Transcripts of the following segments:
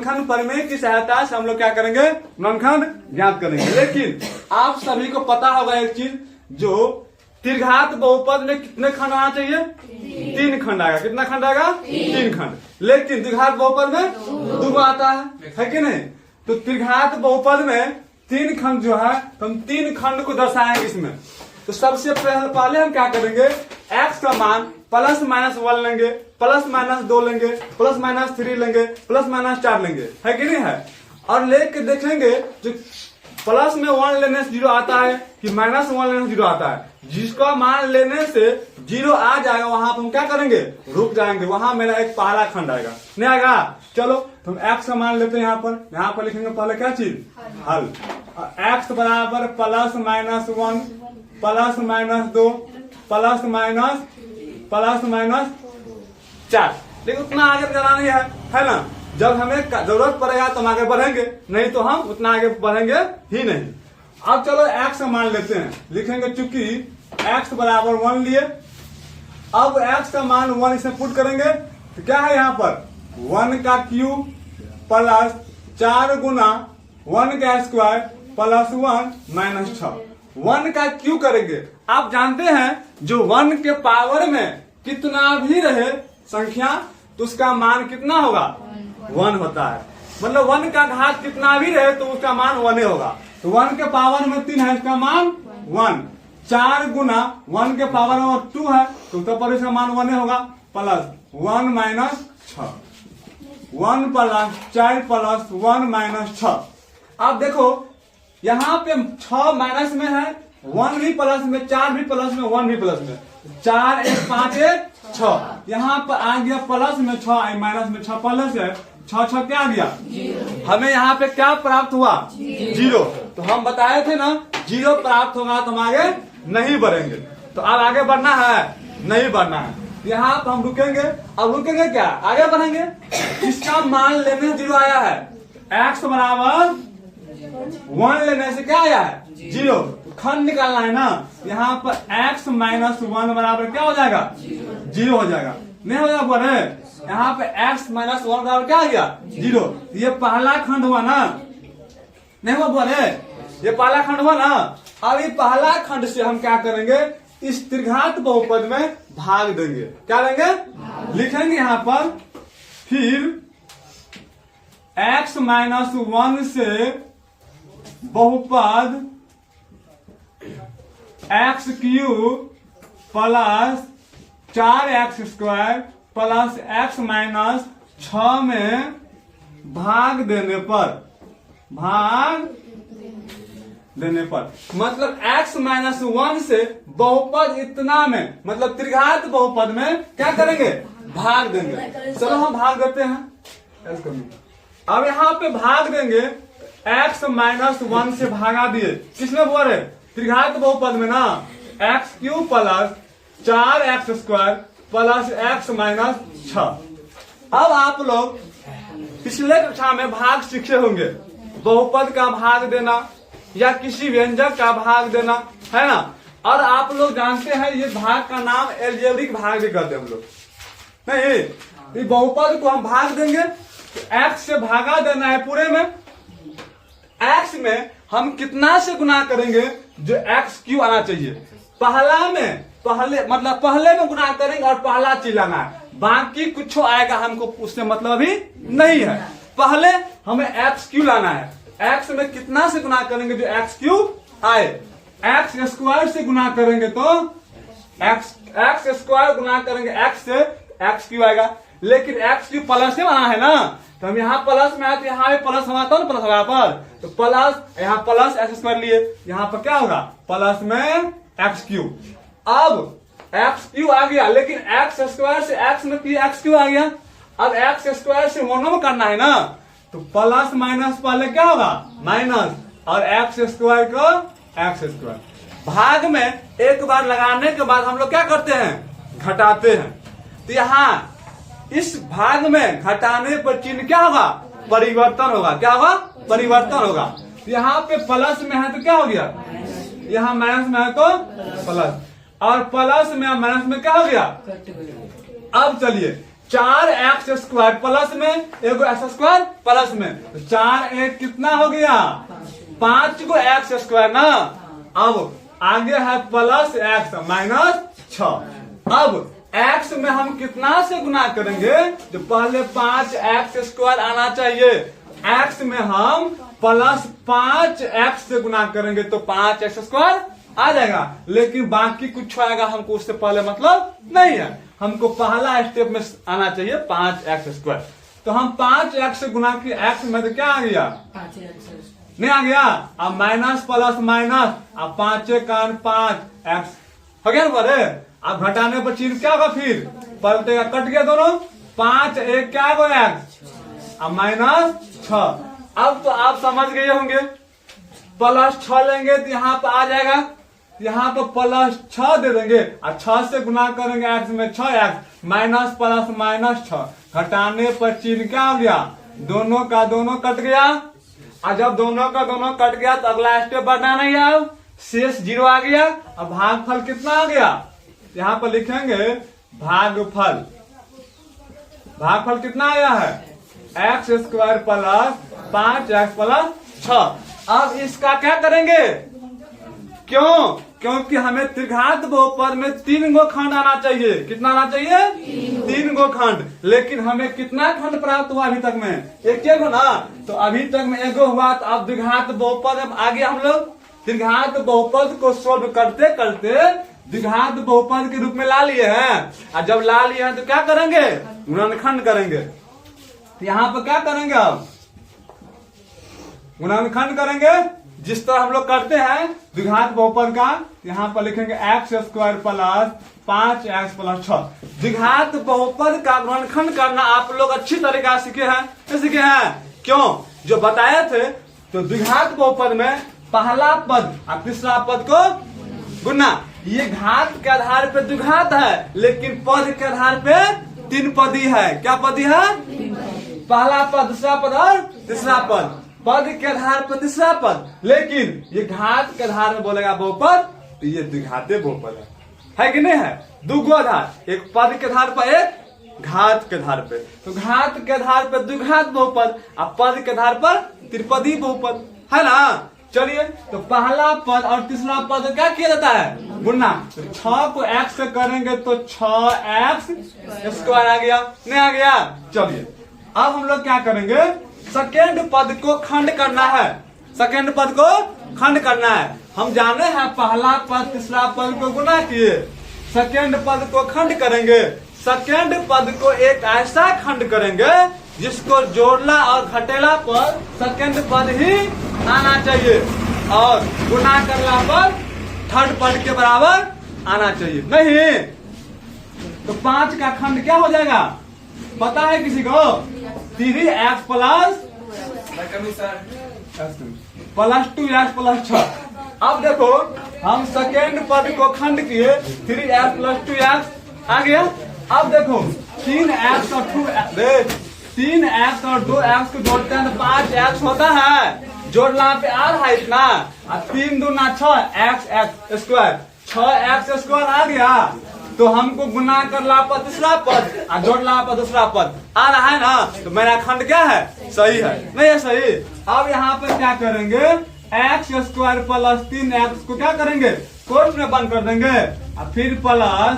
गुणनखंड प्रमेय की सहायता से हम लोग क्या करेंगे, गुणनखंड ज्ञात करेंगे। लेकिन आप सभी को पता होगा एक चीज, जो त्रिघात बहुपद में कितने खंड आना चाहिए, 3 खंड आएगा। कितना खंड आएगा, 3 खंड। लेकिन द्विघात बहुपद में 2 आता है कि नहीं। तो त्रिघात बहुपद में 3 खंड जो है, तो हम 3 खंड को दर्शाएंगे इसमें। तो सबसे पहले हम क्या करेंगे, x का मान प्लस माइनस 1 लेंगे, प्लस माइनस 2 लेंगे, प्लस माइनस 3 लेंगे, प्लस माइनस 4 लेंगे, है कि नहीं है। और लेके देखेंगे जो प्लस में 1 लेने से 0 आता है कि माइनस 1 लेने से 0 आता है। जिसका मान लेने से 0 आ जाएगा वहां पर हम क्या करेंगे, रुक जाएंगे। वहां मेरा एक पहला खंड आएगा, नहीं आएगा। चलो तो हम x का मान लेते हैं। यहाँ पर लिखेंगे पहले क्या चीज, हल। x बराबर plus minus 1 plus minus 2 plus minus 4। लेकिन उतना आगे जाना नहीं है ना। जब हमें जरूरत पड़ेगा तो हम आगे बढ़ेंगे, नहीं तो हम उतना आगे बढ़ेंगे ही नहीं। अब चलो x का मान लेते हैं। लिखेंगे चूंकि x बराबर 1 लिए, अब x का मान 1 इसे पुट करेंगे तो क्या है यहाँ पर 1 का क्यूब प्लस 4 गुना 1 का स्क्वायर प्लस 1 माइनस 6। 1 का क्यूब करेंगे। आप जानते हैं जो 1 के पावर में कितना भी रहे संख्या तो उसका मान कितना होगा, 1 होता है। मतलब 1 का घात कितना भी रहे तो उसका मान 1 होगा। तो 1 के पावर में 3 है, इसका मान 1। 4 गुना 1 के पावर में 2 है तो उत्तर पर इसका मान 1 होगा, plus 1 minus 6। 1 plus 4 plus 1 minus 6। अब देखो यहाँ पे 6 माइनस में है, 1 भी प्लस में, 4 भी प्लस में, 1 भी प्लस में। 4 1 5 1 6। यहाँ पर आ गया प्लस में 6, माइनस में 6 प्लस है, 6 6 क्या आ गया, हमें यहाँ पे क्या प्राप्त हुआ, 0। तो हम बताए थे ना 0 प्राप्त होगा तो हम आगे नहीं बढ़ेंगे। तो अब आगे बढ़ना है, नहीं बढ़ना है। यहाँ पर हम रुकेंगे। अब रुकेंगे क्या, आगे बढ़ेंगे। जिसका मान लेने 0 आया है, x बराबर 1 लेने से क्या आया है, 0। खंड निकालना है ना। यहाँ पर x माइनस 1 बराबर क्या हो जाएगा, 0 हो जाएगा। नहीं हो जाएगा बोले, यहाँ पे x माइनस 1 बराबर क्या आ गया, 0। ये पहला खंड हुआ ना, नहीं हुआ बोले, ये पहला खंड हुआ ना। अब ये पहला खंड से हम क्या करेंगे, इस त्रिघात बहुपद में भाग देंगे। क्या देंगे, लिखेंगे यहाँ पर फिर x माइनस 1 से बहुपद x cube plus 4x square plus x minus 6 में भाग देने पर मतलब x माइनस 1 से बहुपद इतना में, मतलब त्रिघात बहुपद में क्या करेंगे, भाग देंगे। चलो हम भाग देते हैं। अब यहाँ पे भाग देंगे, x माइनस 1 से भागा दिए, किसमें बोल रहे, त्रिघात बहुपद में ना। x cube plus 4x square plus x minus 6। अब आप लोग पिछले कक्षा में भाग सीखे होंगे, बहुपद का भाग देना या किसी व्यंजक का भाग देना, है ना। और आप लोग जानते हैं ये भाग का नाम एलजेब्रिक भाग भी करते हैं हम लोग, नहीं। बहुपद को हम भाग देंगे तो x से भागा देना है पूरे में। x में हम कितना से गुना करेंगे, जो x क्यू आना चाहिए। पहले में गुना करेंगे और पहला चीज लाना है, बाकी कुछ आएगा हमको उससे मतलब अभी नहीं है। पहले हमें x क्यू लाना है। x में कितना से गुना करेंगे जो x क्यू आए। x स्क्वायर से गुना करेंगे तो x स्क्वायर गुना करेंगे x से x क्यू आएगा। लेकिन x क्यू प्लस से आना है ना, तो हम यहाँ प्लस में आए तो यहाँ भी प्लस होगा तो प्लस होगा पर, तो प्लस यहाँ प्लस एक्स स्क्वायर लिए, यहाँ पर क्या होगा प्लस में एक्स क्यू। अब एक्स क्यू आ गया, लेकिन एक्स स्क्वायर से एक्स में एक्स क्यू आ गया। अब एक्स स्क्वायर से मोनो में करना है ना, तो प्लस माइनस पहले क्या होगा माइनस, और एक्स स्क्वायर को एक्स स्क्वायर। भाग में एक बार लगाने के बाद हम लोग क्या करते हैं, घटाते हैं। तो यहाँ इस भाग में घटाने पर चिन्ह क्या होगा, परिवर्तन होगा। क्या होगा, परिवर्तन होगा। यहाँ पे प्लस में है तो क्या हो गया, यहाँ माइनस में है तो प्लस, और प्लस में माइनस में क्या हो गया। अब चलिए 4x² प्लस में एगो x² प्लस में, तो 4 एक कितना हो गया 5 को x² ना। अब आगे है प्लस x माइनस 6। अब x में हम कितना से गुना करेंगे, जो पहले 5x² आना चाहिए, x में हम प्लस 5x से गुना करेंगे तो 5x² आ जाएगा, लेकिन बाकी कुछ आएगा हमको उससे पहले मतलब नहीं है, हमको पहला स्टेप में आना चाहिए 5x²। तो हम 5x से गुना की x में तो क्या आ गया 5x नहीं आ गया। अब माइनस प्लस माइनस, अब 5 कान 5x हो गया ना बड़े। अब घटाने पर चिन्ह क्या होगा, फिर पलटेगा, कट गया दोनों, 5 एक क्या हो x, अब माइनस 6। अब तो आप समझ गए होंगे, प्लस 6 लेंगे तो यहाँ पर आ जाएगा, यहाँ पर प्लस 6 दे देंगे और 6 से गुना करेंगे x में 6x, माइनस प्लस माइनस 6, घटाने पर चिन्ह क्या हो गया, दोनों का दोनों कट गया। और जब दोनों का दोनों कट गया तो अगला स्टेप बढ़ना नहीं है, अब शेष 0 आ गया। अब भागफल कितना आ गया, यहाँ पर लिखेंगे भागफल, भागफल कितना आया है x² प्लस 5x प्लस 6। अब इसका क्या करेंगे, क्यों, क्योंकि हमें त्रिघात बहुपद में 3 गो खंड आना चाहिए। कितना आना चाहिए 3 गो खंड, लेकिन हमें कितना खंड प्राप्त हुआ अभी तक में, एक हो ना, तो अभी तक में एगो हुआ। तो अब द्विघात बहुपद में आगे हम लोग त्रिघात बहुपद को सोल्व करते करते द्विघात बहुपद के रूप में ला लिए हैं। और जब ला लिए हैं तो क्या करेंगे, गुणनखंड करेंगे। यहाँ पर क्या करेंगे, अब गुणनखंड करेंगे जिस तरह हम लोग करते हैं द्विघात बहुपद का। यहाँ पर लिखेंगे x² प्लस 5x प्लस 6। द्विघात बहुपद का गुणनखंड करना आप लोग अच्छी तरीका सीखे हैं, सीखे हैं क्यों, जो बताए थे। तो द्विघात बहुपद में पहला पद और तीसरा पद को गुना, ये घात के आधार पे द्विघात है, लेकिन पद के आधार पे 3 पदी है। क्या पदी है, पहला पद, दूसरा पद और तीसरा पद, पद के आधार पर तीसरा पद, लेकिन ये घात के आधार में बोलेगा बहुपद, तो ये द्विघाते बहुपद है कि नहीं है। दुगो आधार, एक पद के आधार पर एक घात के आधार पे, तो घात के आधार पर द्विघात बहुपद और पद के आधार पर त्रिपदी बहुपद है ना। चलिए, तो पहला पद और तीसरा पद क्या किया जाता है, गुना। तो 6 को x से करेंगे तो 6x² आ गया, नहीं आ गया। चलिए, अब हम लोग क्या करेंगे, सेकेंड पद को खंड करना है, सेकेंड पद को खंड करना है। हम जाने हैं पहला पद तीसरा पद को गुना किए, सेकेंड पद को खंड करेंगे। सेकेंड पद को एक ऐसा खंड करेंगे जिसको जोड़ला और घटेला पर सेकेंड पद ही आना चाहिए, और गुना करला पर थर्ड पद के बराबर आना चाहिए। नहीं तो 5 का खंड क्या हो जाएगा, पता है किसी को, 3x प्लस 2x प्लस 6। अब देखो, हम सेकेंड पद को खंड किए, 3x प्लस 2x आ गया। अब देखो 3x और 2x, 3x और 2x को जोड़ते हैं तो 5x होता है, जोड़ना पे आ रहा है इतना, और 3 दूना 6 x² 6x² आ गया। तो हमको गुना करला पर तीसरा पद और जोड़ला पर दूसरा पद आ रहा है ना, तो मेरा खंड क्या है, सही है, नहीं है सही। अब यहाँ पे क्या करेंगे, x² प्लस 3x को क्या करेंगे, कोष्ठ में बंद कर देंगे, और फिर प्लस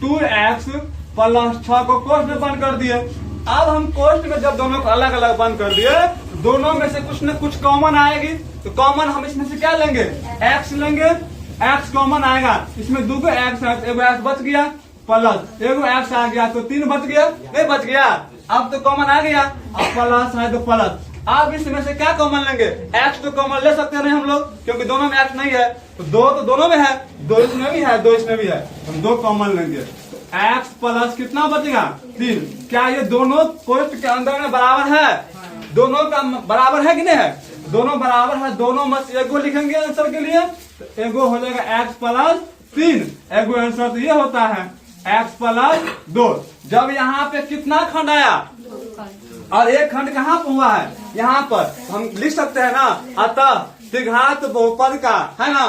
2x प्लस 6 को कोष्ठ में बंद कर दिए। अब हम कोष्ठ में जब दोनों को अलग अलग बंद कर दिए, दोनों में से कुछ न कुछ कॉमन आएगी, तो कॉमन हम इसमें से क्या लेंगे, x लेंगे, x कॉमन आएगा, इसमें 2 x है, एगो x बच गया, प्लस एगो x आ गया तो 3 बच गया, नहीं बच गया। अब तो कॉमन आ गया, अब प्लस है तो प्लस। अब इसमें से क्या कॉमन लेंगे, x तो कॉमन ले सकते नहीं हम लोग, क्योंकि दोनों में x नहीं है, तो 2 तो दोनों में है, 2 इसमें भी है, 2 इसमें भी है, हम 2 कॉमन लेंगे। x प्लस कितना बचेगा, 3। क्या ये दोनों कोष्ठ के अंदर में बराबर है, दोनों का बराबर है कि नहीं है, दोनों बराबर है, दोनों में से एगो लिखेंगे आंसर के लिए, तो एगो हो जाएगा x प्लस 3, एगो आंसर तो ये होता है x प्लस 2। जब यहाँ पे कितना खंड आया, और एक खंड कहाँ पर हुआ है, यहाँ पर हम लिख सकते हैं ना, अतः त्रिघात बहुपद का है ना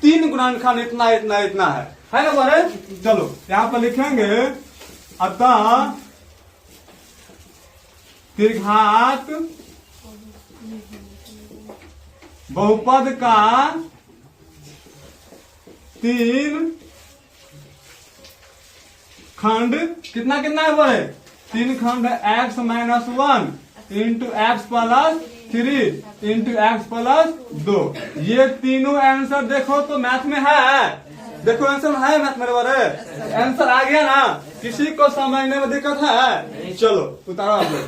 3 गुणनखंड इतना इतना इतना है ना बोले। चलो यहाँ पर लिखेंगे, अतः त्रिघात बहुपद का 3 खंड कितना कितना है बोले 3 खंड x minus 1 into x plus 3 into x plus 2। ये तीनों आंसर देखो तो मैथ में है, देखो आंसर है मैथ में आंसर आ गया ना, किसी को समझने में दिक्कत है? चलो उतारो आप लोग।